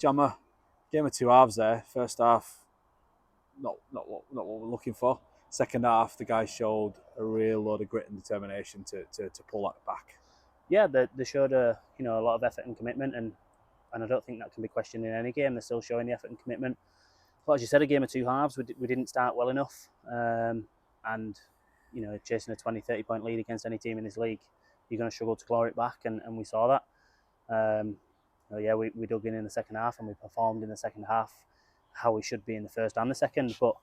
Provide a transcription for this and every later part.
Jammer, game of two halves there. First half, not what we're looking for. Second half, the guys showed a real load of grit and determination to pull that back. Yeah, they showed a lot of effort and commitment, and I don't think that can be questioned in any game. They're still showing the effort and commitment. But as you said, a game of two halves, we didn't start well enough, and chasing a 20, 30 point lead against any team in this league, you're going to struggle to claw it back, and we saw that. We dug in the second half, and we performed in the second half how we should be in the first and the second. But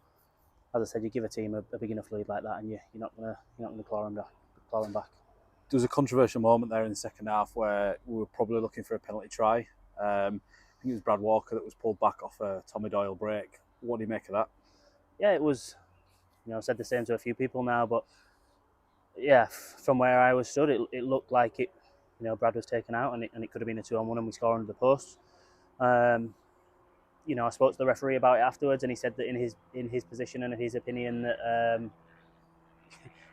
as I said, you give a team a big enough lead like that, and you're not gonna claw them back. There was a controversial moment there in the second half where we were probably looking for a penalty try. I think it was Brad Walker that was pulled back off a Tommy Doyle break. What do you make of that? Yeah, it was. I've said the same to a few people now, but yeah, from where I was stood, it looked like it. Brad was taken out, and it could have been a 2-on-1, and we score under the post. I spoke to the referee about it afterwards, and he said that in his position and in his opinion that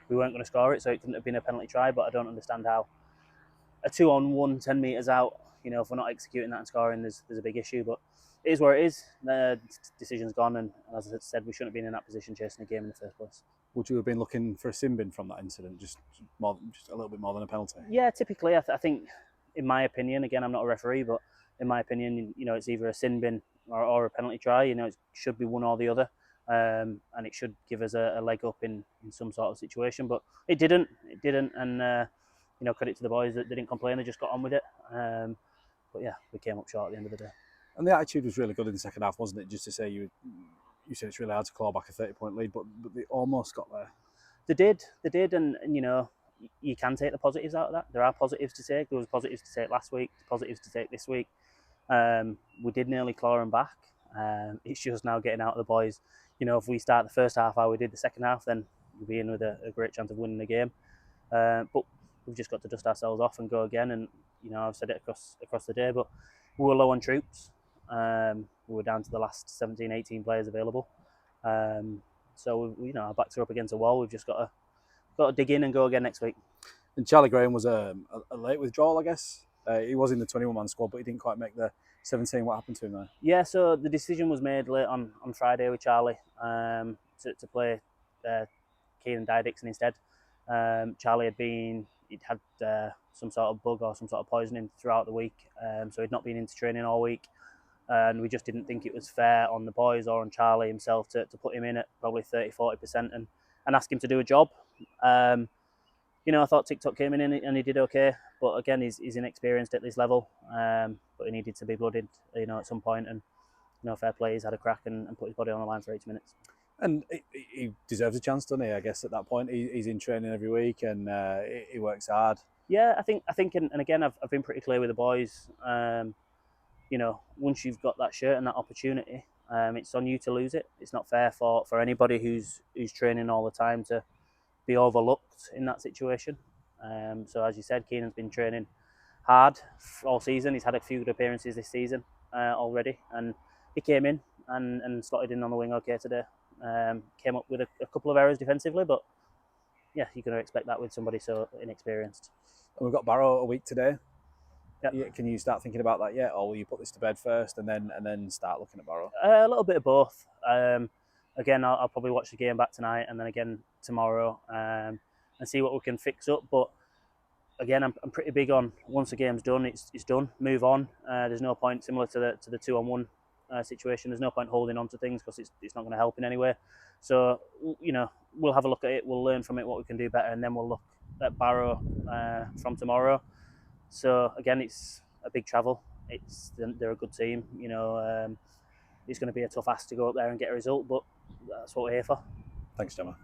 we weren't going to score it, so it couldn't have been a penalty try. But I don't understand how a 2-on-1, 10 metres out, if we're not executing that and scoring, there's a big issue. But it is where it is. The decision's gone, and as I said, we shouldn't have been in that position chasing the game in the first place. Would you have been looking for a sin bin from that incident, just a little bit more than a penalty? Yeah, typically, I think, in my opinion, again, I'm not a referee, but in my opinion, it's either a sin bin or a penalty try. It should be one or the other, and it should give us a leg up in some sort of situation. But it didn't, and credit to the boys that they didn't complain; they just got on with it. But yeah, we came up short at the end of the day. And the attitude was really good in the second half, wasn't it? Just to say you said it's really hard to claw back a 30-point lead, but they almost got there. They did, and you can take the positives out of that. There are positives to take. There was positives to take last week, positives to take this week. We did nearly claw them back. It's just now getting out of the boys. If we start the first half how we did the second half, then we'll be in with a great chance of winning the game. But we've just got to dust ourselves off and go again. And I've said it across the day, but we were low on troops. We were down to the last 17, 18 players available. So our backs are up against a wall. We've just got to dig in and go again next week. And Charlie Graham was a late withdrawal, I guess. He was in the 21-man squad, but he didn't quite make the 17. What happened to him there? Yeah, so the decision was made late on Friday with Charlie to play Keenan Dixon instead. Charlie he'd had some sort of bug or some sort of poisoning throughout the week, so he'd not been into training all week. And we just didn't think it was fair on the boys or on Charlie himself to put him in at probably 30-40% and ask him to do a job. I thought TikTok came in and he did okay, but again, he's inexperienced at this level, but he needed to be blooded, at some point, and fair play, he's had a crack and put his body on the line for 80 minutes. And he deserves a chance, doesn't he? I guess at that point, he's in training every week and he works hard. Yeah, I think, and again, I've been pretty clear with the boys. Once you've got that shirt and that opportunity, it's on you to lose it. It's not fair for anybody who's training all the time to be overlooked in that situation. So as you said, Keenan's been training hard all season. He's had a few good appearances this season already, and he came in and slotted in on the wing okay today. Came up with a couple of errors defensively, but yeah, you're going to expect that with somebody so inexperienced. And we've got Barrow a week today. Yep. Can you start thinking about that yet, or will you put this to bed first and then start looking at Barrow? A little bit of both. Again, I'll probably watch the game back tonight and then again tomorrow and see what we can fix up. But again, I'm pretty big on once the game's done, it's done. Move on. There's no point, similar to the 2-on-1 situation. There's no point holding on to things because it's not going to help in any way. So we'll have a look at it. We'll learn from it what we can do better, and then we'll look at Barrow from tomorrow. So again, it's a big travel. They're a good team. It's going to be a tough ask to go up there and get a result, but that's what we're here for. Thanks, Gemma.